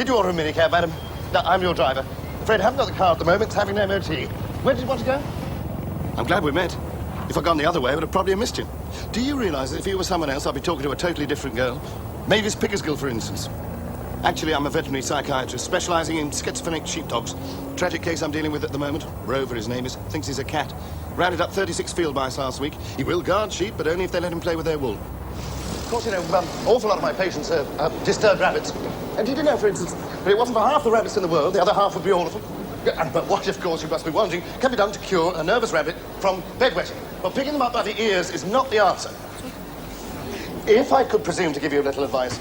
Did you order a minicab, madam? No, I'm your driver. Afraid I haven't got the car at the moment. It's having an MOT. Where did you want to go? I'm glad we met. If I'd gone the other way, I would have probably missed you. Do you realise that if you were someone else, I'd be talking to a totally different girl? Mavis Pickersgill, for instance. Actually, I'm a veterinary psychiatrist specialising in schizophrenic sheepdogs. Tragic case I'm dealing with at the moment. Rover, his name is. Thinks he's a cat. Rounded up 36 field mice last week. He will guard sheep, but only if they let him play with their wool. Of course, you know, awful lot of my patients are disturbed rabbits. And did you know, for instance, that it wasn't for half the rabbits in the world, the other half would be all of them? But what, of course, you must be wondering, can be done to cure a nervous rabbit from bedwetting? Well, picking them up by the ears is not the answer. If I could presume to give you a little advice,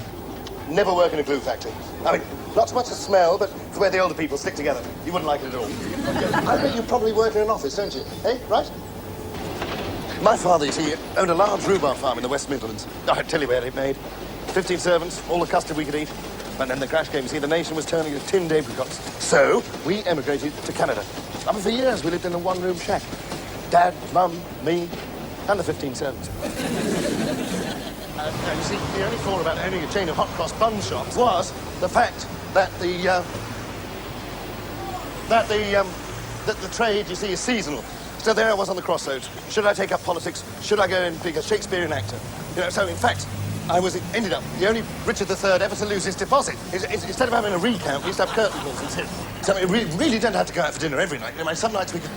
never work in a glue factory. I mean, not so much the smell, but it's where the older people stick together. You wouldn't like it at all. I bet you probably work in an office, don't you? Eh, right? My father, you see, owned a large rhubarb farm in the West Midlands. Oh, I'd tell you where it made. 15 servants, all the custard we could eat. And then the crash came. You see, the nation was turning to tinned apricots. So, we emigrated to Canada. I mean, for years, we lived in a one-room shack. Dad, Mum, me, and the 15 servants. You see, the only thought about owning a chain of hot-cross bun shops was the fact that the trade, you see, is seasonal. So there I was on the crossroads. Should I take up politics? Should I go and be a Shakespearean actor? You know, so in fact, ended up the only Richard III ever to lose his deposit. Instead of having a recount, we used to have curtain calls instead. So we really don't have to go out for dinner every night. You know, some nights we could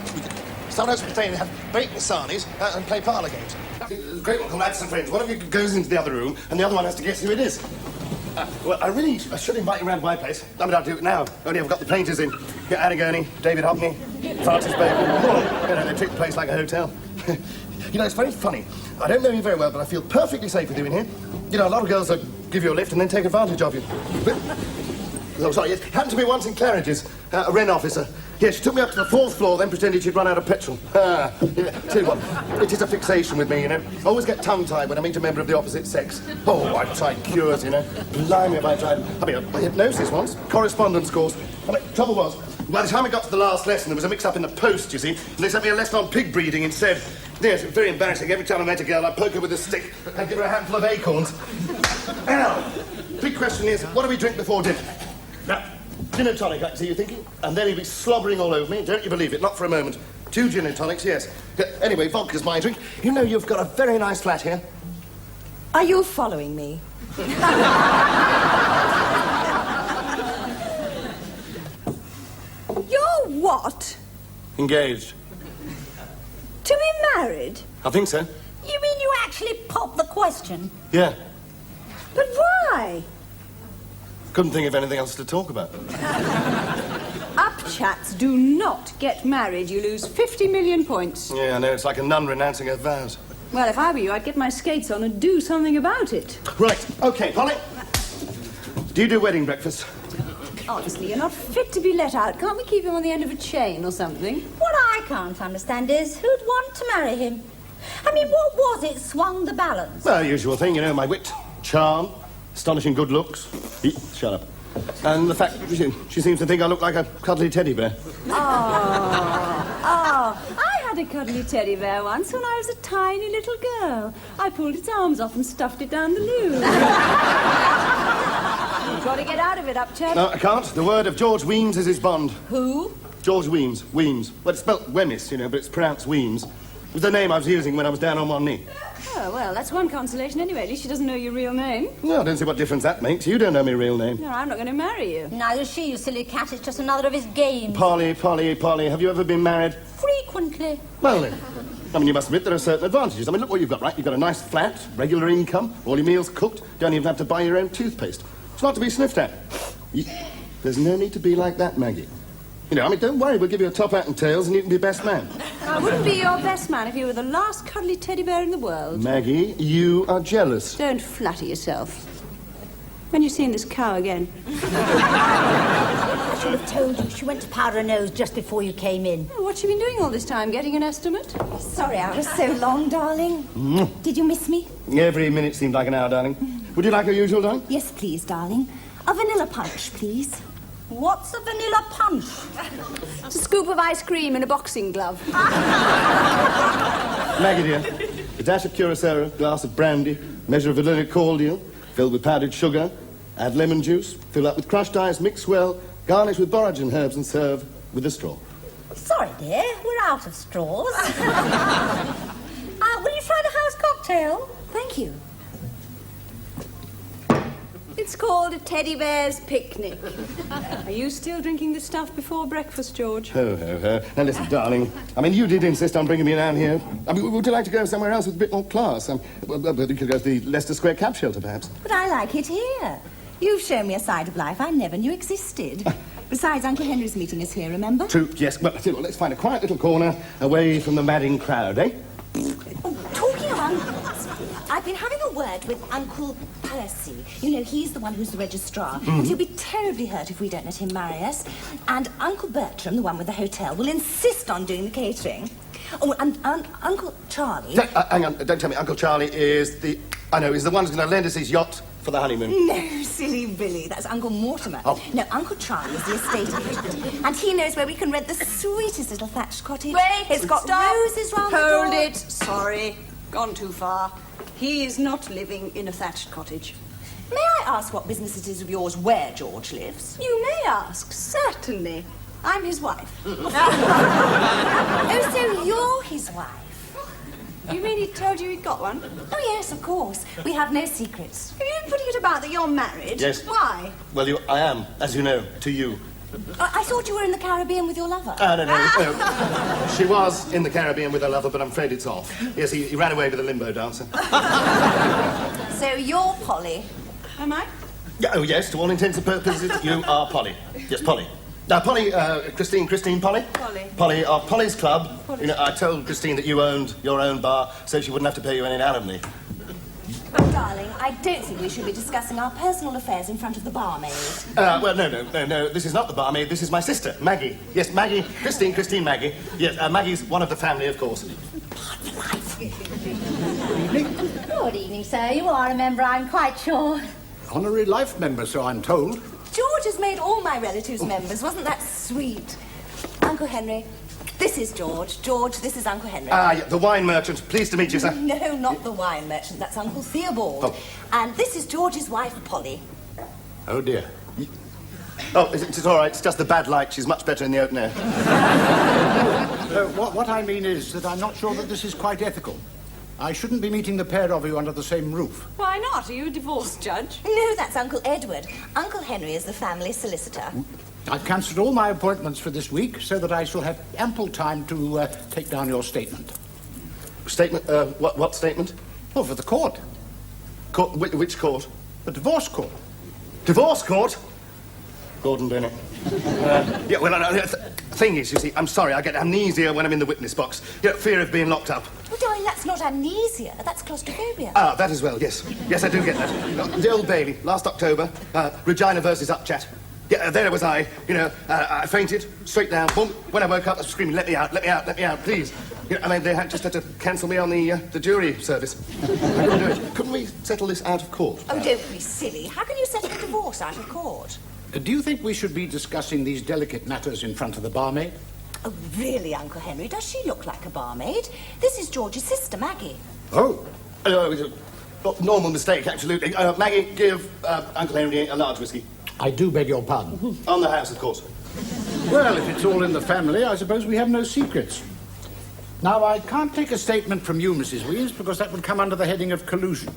stay and have bacon sarnies and play parlour games. A great one called Lads and Friends. One of you goes into the other room, and the other one has to guess who it is. Well, I should invite you around my place. I mean, I'll do it now. Only I've got the painters in. Get Anna Gurney, David Hockney, Francis Bacon. You know, they treat the place like a hotel. You know, it's very funny. I don't know you very well, but I feel perfectly safe with you in here. You know, a lot of girls give you a lift and then take advantage of you. But, oh, sorry, yes. Happened to me once in Claridge's, a Wren officer. Yeah, she took me up to the 4th floor, then pretended she'd run out of petrol. Yeah, tell you what, it is a fixation with me, you know. I always get tongue-tied when I meet a member of the opposite sex. Oh, I've tried cures, you know. Blimey, have I tried. I mean, a hypnosis once, correspondence course. I mean, trouble was, by the time I got to the last lesson, there was a mix-up in the post, you see, and they sent me a lesson on pig breeding instead. Yes, it was very embarrassing. Every time I met a girl, I'd poke her with a stick and give her a handful of acorns. Now, big question is, what do we drink before dinner? Now, gin and tonic, I see you thinking, and then he'll be slobbering all over me. Don't you believe it? Not for a moment. 2 gin and tonics, yes. Anyway, vodka's my drink. You know, you've got a very nice flat here. Are you following me? You're what? Engaged. To be married? I think so. You mean you actually popped the question? Yeah. But why? Couldn't think of anything else to talk about. Upchats do not get married. You lose 50 million points. Yeah, I know. It's like a nun renouncing her vows. Well, if I were you, I'd get my skates on and do something about it. Right. OK, Polly. Do you do wedding breakfast? Honestly, you're not fit to be let out. Can't we keep him on the end of a chain or something? What I can't understand is who'd want to marry him? I mean, what was it swung the balance? Well, usual thing, you know, my wit, charm, astonishing good looks. Shut up. And the fact she seems to think I look like a cuddly teddy bear. I had a cuddly teddy bear once when I was a tiny little girl. I pulled its arms off and stuffed it down the loo. You've got to get out of it, Upchat. No, I can't. The word of George Weems is his bond. Who? George Weems. Weems. Well, it's spelt Wemyss, you know, but it's pronounced Weems. It was the name I was using when I was down on one knee. Oh, well, that's one consolation anyway. At least she doesn't know your real name. Well, I don't see what difference that makes. You don't know my real name. No, I'm not going to marry you. Neither is she, you silly cat. It's just another of his games. Polly, have you ever been married? Frequently. Well, then. I mean, you must admit there are certain advantages. I mean, look what you've got, right? You've got a nice flat, regular income, all your meals cooked. You don't even have to buy your own toothpaste. It's not to be sniffed at. There's no need to be like that, Maggie. You know, I mean, don't worry, we'll give you a top hat and tails and you can be best man. I wouldn't be your best man if you were the last cuddly teddy bear in the world. Maggie, you are jealous. Don't flatter yourself. When you seen this cow again? I should have told you. She went to powder her nose just before you came in. Oh, what's she been doing all this time? Getting an estimate? Sorry I was so long, darling. Did you miss me? Every minute seemed like an hour, darling. Would you like your usual, darling? Yes, please, darling. A vanilla punch, please. What's a vanilla punch? It's a scoop of ice cream in a boxing glove. Maggie, dear, a dash of curacao, a glass of brandy, measure of vanilla cordial, filled with powdered sugar, Add lemon juice, fill up with crushed ice, mix well, garnish with borage and herbs and serve with a straw. Sorry, dear, we're out of straws. Will you try the house cocktail? Thank you. It's called a teddy bear's picnic. Are you still drinking the stuff before breakfast, George? Ho, ho, ho. Now, listen, darling. I mean, you did insist on bringing me down here. I mean, would you like to go somewhere else with a bit more class? Well, you could go to the Leicester Square Cab Shelter, perhaps. But I like it here. You've shown me a side of life I never knew existed. Besides, Uncle Henry's meeting us here, remember? True, yes. Well, let's find a quiet little corner away from the madding crowd, eh? Oh, talking of uncles, I've been having a word with Uncle Percy. You know, he's the one who's the registrar. And he'll be terribly hurt if we don't let him marry us. And Uncle Bertram, the one with the hotel, will insist on doing the catering. Oh, and Uncle Charlie... Hang on, don't tell me Uncle Charlie is the... I know, he's the one who's going to lend us his yacht for the honeymoon. No, silly Billy, that's Uncle Mortimer. Oh. No, Uncle Charlie is the estate agent. And he knows where we can rent the sweetest little thatched cottage. Wait, it's got stop. roses round the door. Hold it. Sorry. Gone too far. He is not living in a thatched cottage. May I ask what business it is of yours where George lives? You may ask, certainly. I'm his wife. Oh, so you're his wife? You mean he told you he'd got one? Oh, yes, of course. We have no secrets. Have you been putting it about that you're married? Yes. Why? Well, I am, as you know, to you. I thought you were in the Caribbean with your lover. No. She was in the Caribbean with her lover, but I'm afraid it's off. Yes, he ran away with a limbo dancer. So you're Polly. Am I? Yeah, oh, yes, to all intents and purposes, you are Polly. Yes, Polly. Now, Polly, Christine, Polly? Polly. Polly of Polly's Club. Polly's. You know, I told Christine that you owned your own bar, so she wouldn't have to pay you any alimony. Oh, darling, I don't think we should be discussing our personal affairs in front of the barmaid. Well, no. This is not the barmaid. This is my sister, Maggie. Yes, Maggie. Christine, Maggie. Yes, Maggie's one of the family, of course. Good evening, sir. You are a member, I'm quite sure. Honorary life member, so I'm told. George has made all my relatives members. Wasn't that sweet? Uncle Henry, this is George. George, this is Uncle Henry. Yeah, the wine merchant. Pleased to meet you, sir. No, not the wine merchant. That's Uncle Theobald. Oh. And this is George's wife, Polly. Oh, dear. Oh, it's all right. It's just the bad light. She's much better in the open air. What I mean is that I'm not sure that this is quite ethical. I shouldn't be meeting the pair of you under the same roof. Why not? Are you a divorce judge? No, that's Uncle Edward. Uncle Henry is the family solicitor. I've cancelled all my appointments for this week so that I shall have ample time to take down your statement. Statement? What statement? Oh, for the court. Court? Which court? The divorce court. Divorce court? Gordon Bennett. Yeah, well, thing is, you see, I'm sorry, I get amnesia when I'm in the witness box. You know, fear of being locked up. Well, darling, that's not amnesia. That's claustrophobia. Ah, that as well, yes. Yes, I do get that. The Old Bailey, last October, Regina versus Upchat. Yeah, there was I, I fainted, straight down, boom. When I woke up, I was screaming, let me out, please. You know, I mean, they just had to cancel me on the jury service. I couldn't do it. Couldn't we settle this out of court? Oh, don't be silly. How can you settle a divorce out of court? Do you think we should be discussing these delicate matters in front of the barmaid? Oh, really, Uncle Henry? Does she look like a barmaid? This is George's sister, Maggie. Oh. Normal mistake, absolutely. Maggie, give Uncle Henry a large whiskey. I do beg your pardon. On the house, of course. Well, if it's all in the family, I suppose we have no secrets. Now, I can't take a statement from you, Mrs. Weems, because that would come under the heading of collusion.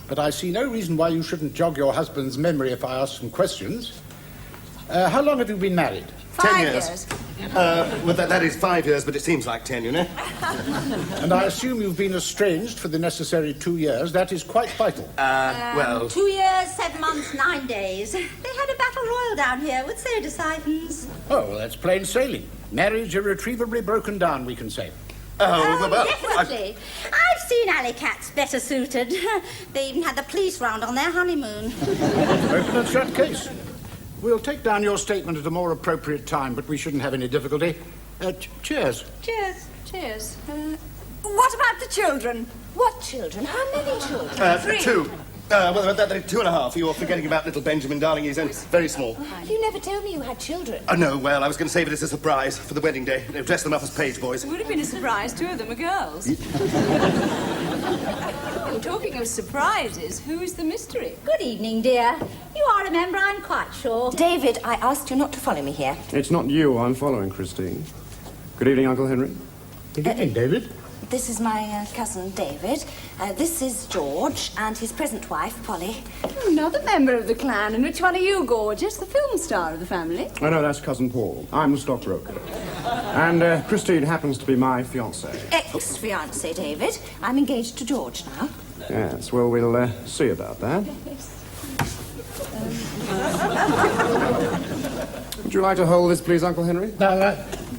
But I see no reason why you shouldn't jog your husband's memory if I ask some questions. How long have you been married? 10 years. Well, that is 5 years, but it seems like 10, you know. And I assume you've been estranged for the necessary 2 years. That is quite vital. Well... 2 years, 7 months, 9 days. They had a battle royal down here with soda siphons. Oh, well, that's plain sailing. Marriage irretrievably broken down, we can say. Definitely. I've seen alley cats better suited. They even had the police round on their honeymoon. Open and shut case. We'll take down your statement at a more appropriate time, but we shouldn't have any difficulty. Cheers. Cheers. Cheers. What about the children? What children? How many children? 2. Well, they're 2.5. You're forgetting about little Benjamin, darling. He's only very small. You never told me you had children. Oh, no, well, I was going to save it as a surprise for the wedding day. Dress them up as page boys. It would have been a surprise. 2 of them are girls. Oh, talking of surprises, who's the mystery? Good evening, dear. You are a member, I'm quite sure. David, I asked you not to follow me here. It's not you I'm following, Christine. Good evening, Uncle Henry. Good evening, David. This is my cousin David. This is George and his present wife, Polly. Another member of the clan. And which one are you, gorgeous? The film star of the family? Oh, no, that's Cousin Paul. I'm the stockbroker. And Christine happens to be my fiancée. Ex-fiancé, David. I'm engaged to George now. Yes, well, we'll see about that. Would you like to hold this, please, Uncle Henry?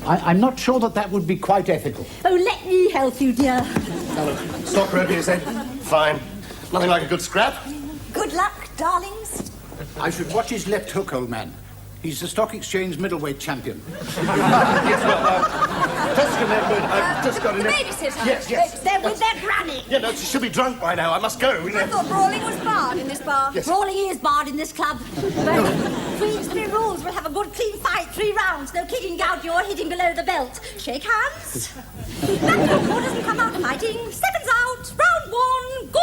I'm not sure that would be quite ethical. Oh, let me help you, dear. Stockbroker, you said? Fine. Nothing like a good scrap. Good luck, darlings. I should watch his left hook, old man. He's the Stock Exchange middleweight champion. Yes, well, Jessica Nedwell, I've just got in The there. babysitter. Yes. They're with their granny. Yeah, no, she should be drunk by now. I must go. I thought brawling was barred in this bar. Yes. Brawling is barred in this club. But Queensbury rules will have a good clean fight, 3 rounds. No kicking out, you're hitting below the belt. Shake hands. That top four doesn't come out fighting. 7's out. Round 1, go!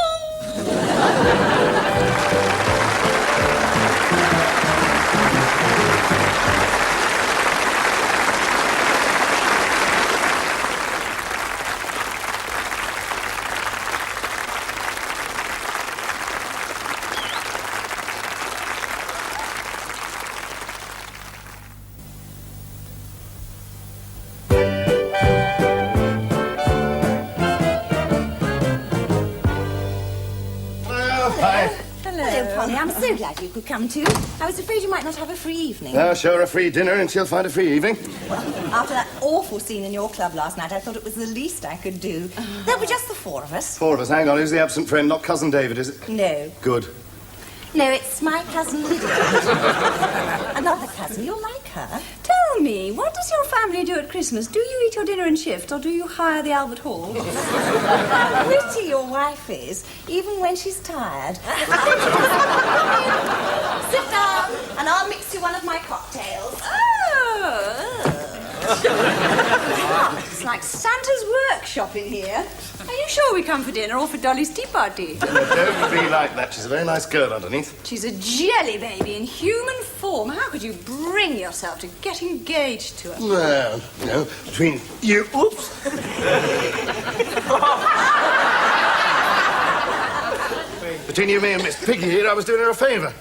Hello, Polly. I'm so glad you could come too. I was afraid you might not have a free evening. Now, show her a free dinner and she'll find a free evening. After that awful scene in your club last night, I thought it was the least I could do. There were just the 4 of us. 4 of us. Hang on, who's the absent friend? Not Cousin David, is it? No. Good. No, it's my cousin Lydia. Another cousin. You'll like her. Tell me, what does your family do at Christmas? Do you eat your dinner in shifts or do you hire the Albert Hall? How witty your wife is, even when she's tired. Sit down, and I'll mix you one of my cocktails. It's like Santa's workshop in here. Are you sure we come for dinner or for Dolly's tea party? Don't be like that. She's a very nice girl underneath. She's a jelly baby in human form. How could you bring yourself to get engaged to her? Well, you know, between you... Oops! Between you, me and Miss Piggy here, I was doing her a favour.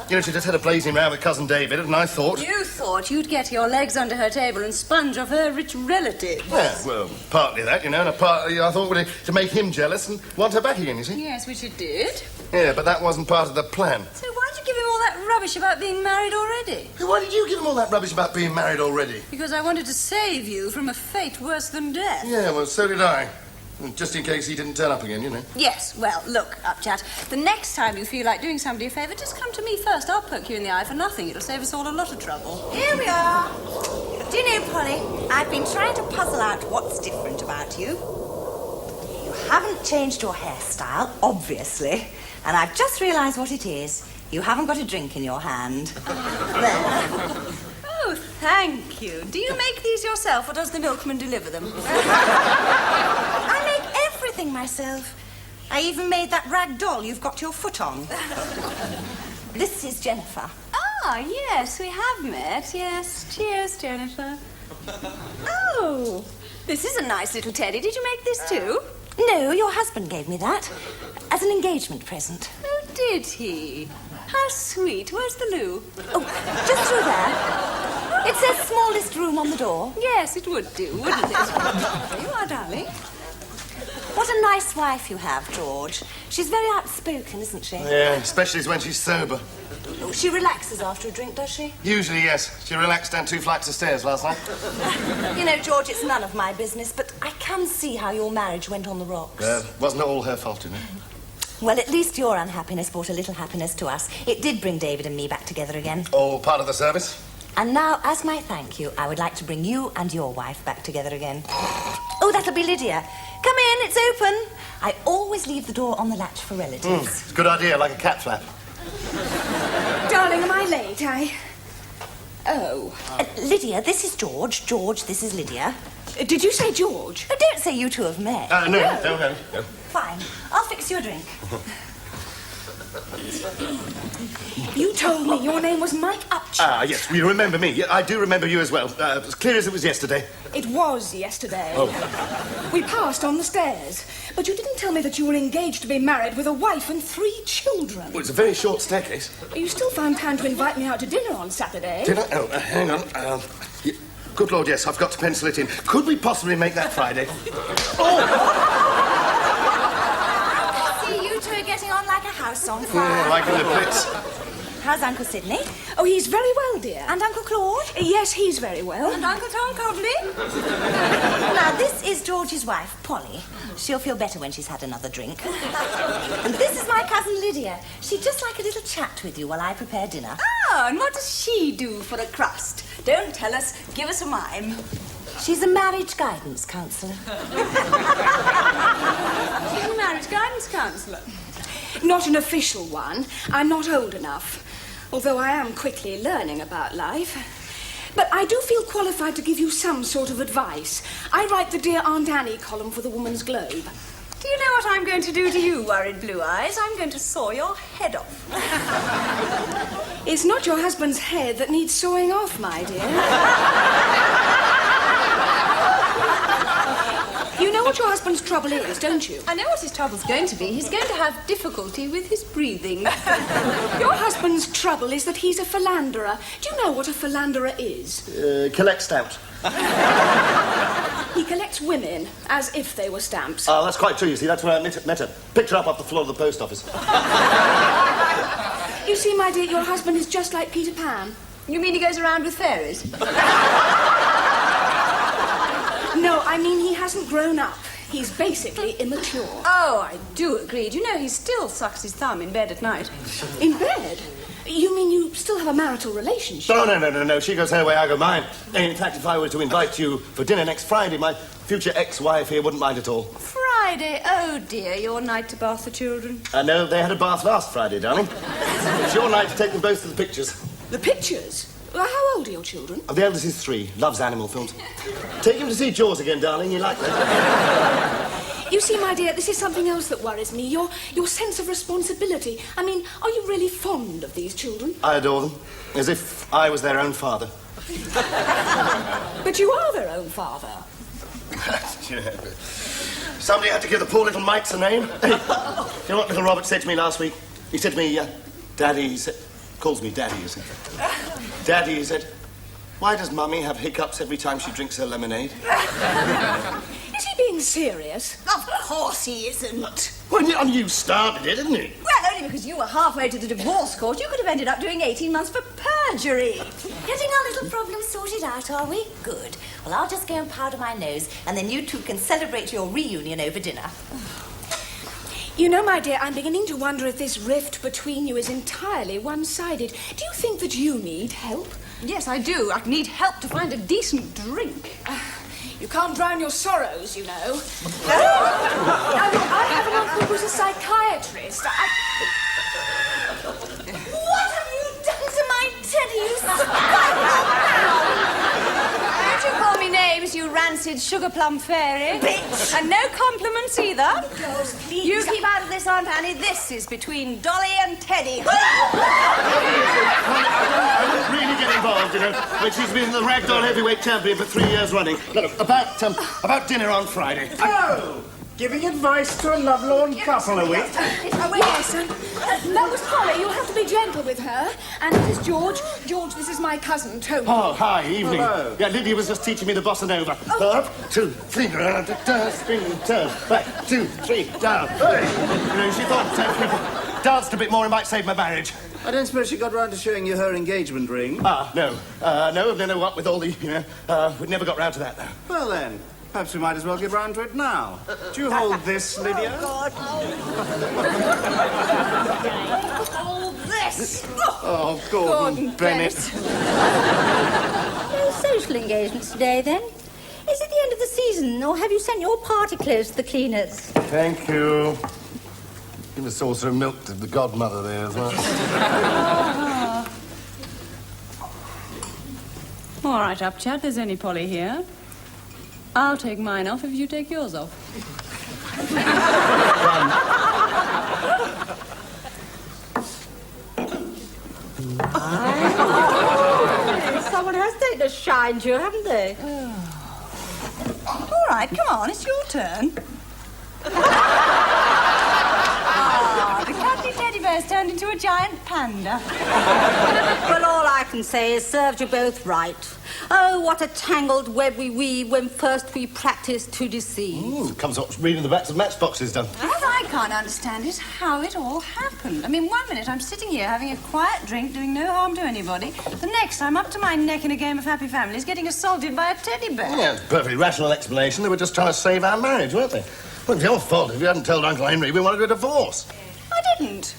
You know, she just had a blazing row with Cousin David, and I thought... You thought you'd get your legs under her table and sponge off her rich relatives. Yeah, well, partly that, you know, and partly I thought to make him jealous and want her back again, you see? Yes, which you did. Yeah, but that wasn't part of the plan. So why'd you give him all that rubbish about being married already? Why did you give him all that rubbish about being married already? Because I wanted to save you from a fate worse than death. Yeah, well, so did I. Just in case he didn't turn up again, you know. Yes, well, look, Upchat, the next time you feel like doing somebody a favour, just come to me first. I'll poke you in the eye for nothing. It'll save us all a lot of trouble. Here we are. Do you know, Polly, I've been trying to puzzle out what's different about you. You haven't changed your hairstyle, obviously, and I've just realised what it is. You haven't got a drink in your hand. There. Oh, thank you. Do you make these yourself, or does the milkman deliver them? I make everything myself. I even made that rag doll you've got your foot on. This is Jennifer. Ah, yes, we have met. Yes. Cheers, Jennifer. Oh, this is a nice little teddy. Did you make this too? No, your husband gave me that as an engagement present. Oh, did he? How sweet. Where's the loo? Oh, just through there. It says smallest room on the door. Yes, it would do, wouldn't it? There you are, darling. What a nice wife you have, George. She's very outspoken, isn't she? Yeah, especially when she's sober. Oh, she relaxes after a drink, does she? Usually, yes. She relaxed down 2 flights of stairs last night. You know, George, it's none of my business, but I can see how your marriage went on the rocks. Wasn't all her fault, you know. Well, at least your unhappiness brought a little happiness to us. It did bring David and me back together again. All part of the service. And now, as my thank you, I would like to bring you and your wife back together again. Oh, that'll be Lydia. Come in, it's open. I always leave the door on the latch for relatives. It's a good idea, like a cat flap. Darling, am I late? Oh. Lydia, this is George. George, this is Lydia. Did you say George? Oh, don't say you two have met. No. Fine. I'll fix you a drink. You told me your name was Mike Upchat. Yes, you remember me. Yeah, I do remember you as well. As clear as it was yesterday. It was yesterday. Oh. We passed on the stairs, but you didn't tell me that you were engaged to be married with a wife and 3 children. Well, it's a very short staircase. You still found time to invite me out to dinner on Saturday. Did I? Oh, hang on. Good Lord, yes, I've got to pencil it in. Could we possibly make that Friday? See, you two are getting on like a house on fire. Like in the Blitz. How's Uncle Sidney? Oh, he's very well, dear. And Uncle Claude? Yes, he's very well. And Uncle Tom Cobley? Now, this is George's wife, Polly. She'll feel better when she's had another drink. And this is my cousin Lydia. She'd just like a little chat with you while I prepare dinner. Oh, and what does she do for a crust? Don't tell us. Give us a mime. She's a marriage guidance counsellor. She's a marriage guidance counsellor. Not an official one. I'm not old enough. Although I am quickly learning about life. But I do feel qualified to give you some sort of advice. I write the Dear Aunt Annie column for the Woman's Globe. Do you know what I'm going to do to you, worried blue eyes? I'm going to saw your head off. It's not your husband's head that needs sawing off, my dear. You know what your husband's trouble is, don't you? I know what his trouble's going to be. He's going to have difficulty with his breathing. Your husband's trouble is that he's a philanderer. Do you know what a philanderer is? Collect stamps. He collects women as if they were stamps. Oh, that's quite true, you see. That's where I met her. Picked her up off the floor of the post office. You see, my dear, your husband is just like Peter Pan. You mean he goes around with fairies? No, I mean he hasn't grown up. He's basically immature. Oh, I do agree. Do you know he still sucks his thumb in bed at night? In bed? You mean you still have a marital relationship? Oh, no. She goes her way, I go mine. In fact, if I were to invite you for dinner next Friday, my future ex-wife here wouldn't mind at all. Friday? Oh, dear, your night to bath the children. No, they had a bath last Friday, darling. It's your night to take them both to the pictures. The pictures? Well, how old are your children? The eldest is 3, loves animal films. Take him to see Jaws again, darling, you like that? You see, my dear, this is something else that worries me. Your sense of responsibility. I mean, are you really fond of these children? I adore them, as if I was their own father. But you are their own father. Somebody had to give the poor little mites a name. You know what little Robert said to me last week? He said to me, Daddy, he said... Calls me Daddy, you see. Daddy, he said, why does Mummy have hiccups every time she drinks her lemonade? Is he being serious? Of course he isn't. Well, you started it, didn't you? Well, only because you were halfway to the divorce court, you could have ended up doing 18 months for perjury. Getting our little problem sorted out, are we? Good. Well, I'll just go and powder my nose, and then you two can celebrate your reunion over dinner. You know, my dear, I'm beginning to wonder if this rift between you is entirely one-sided. Do you think that you need help? Yes, I do. I need help to find a decent drink. You can't drown your sorrows, you know. I have an uncle who's a psychiatrist. What have you done to my teddy, you Don't you call me names, you rancid sugar plum fairy. bitch! And no compliments either. Girls, please. You keep out of this, Aunt Annie. This is between Dolly and Teddy. I don't really get involved, you know, when she's been the ragdoll heavyweight champion for 3 years running. Look, about dinner on Friday. Oh! Giving advice to a lovelorn couple, are we? Yes, that was Polly. You'll have to be gentle with her. And this is George. George, this is my cousin, Tony. Oh, hi, evening. Hello. Yeah, Lydia was just teaching me the bossa nova. Up, 2, 3, spin, turn, back, 2, 3, down. Hey. You know, she thought if we danced a bit more, it might save my marriage. I don't suppose she got round to showing you her engagement ring? No. No, what with all the, we never got round to that, though. Well, then, perhaps we might as well get round to it now. Do you hold this, Lydia? All this. Oh, Gordon Bennett. No social engagements today, then? Is it the end of the season, or have you sent your party clothes to the cleaners? Thank you. Give a saucer of milk to the godmother there as well. All right, Upchat, there's only Polly here. I'll take mine off if you take yours off. Someone has taken a shine to you, haven't they? All right, come on, it's your turn. The cuddly teddy bear's turned into a giant panda. Well, all I can say is served you both right. Oh, what a tangled web we weave when first we practice to deceive. Comes up reading the backs of matchboxes done. What I can't understand is how it all happened. I mean, 1 minute I'm sitting here having a quiet drink, doing no harm to anybody. The next, I'm up to my neck in a game of Happy Families, getting assaulted by a teddy bear. Yeah, it's a perfectly rational explanation. They were just trying to save our marriage, weren't they? Well, it's your fault if you hadn't told Uncle Henry we wanted a divorce. I didn't.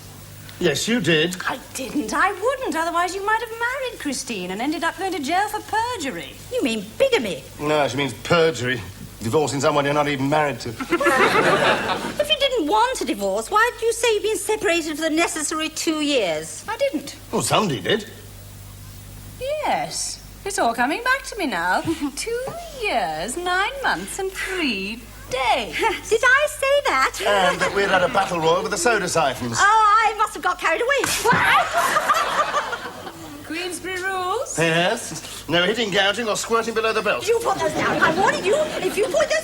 Yes, you did. I didn't. I wouldn't. Otherwise, you might have married Christine and ended up going to jail for perjury. You mean bigamy? No, she means perjury. Divorcing someone you're not even married to. If you didn't want a divorce, why did you say you've been separated for the necessary 2 years? I didn't. Well, somebody did. Yes. It's all coming back to me now. 2 years, 9 months, and 3 days. Did I say that? And that we'd had a battle royal with the soda siphons. Oh, I must have got carried away. Queensbury rules? Yes. No hitting, gouging, or squirting below the belt. You put those down. I warned you. If you put those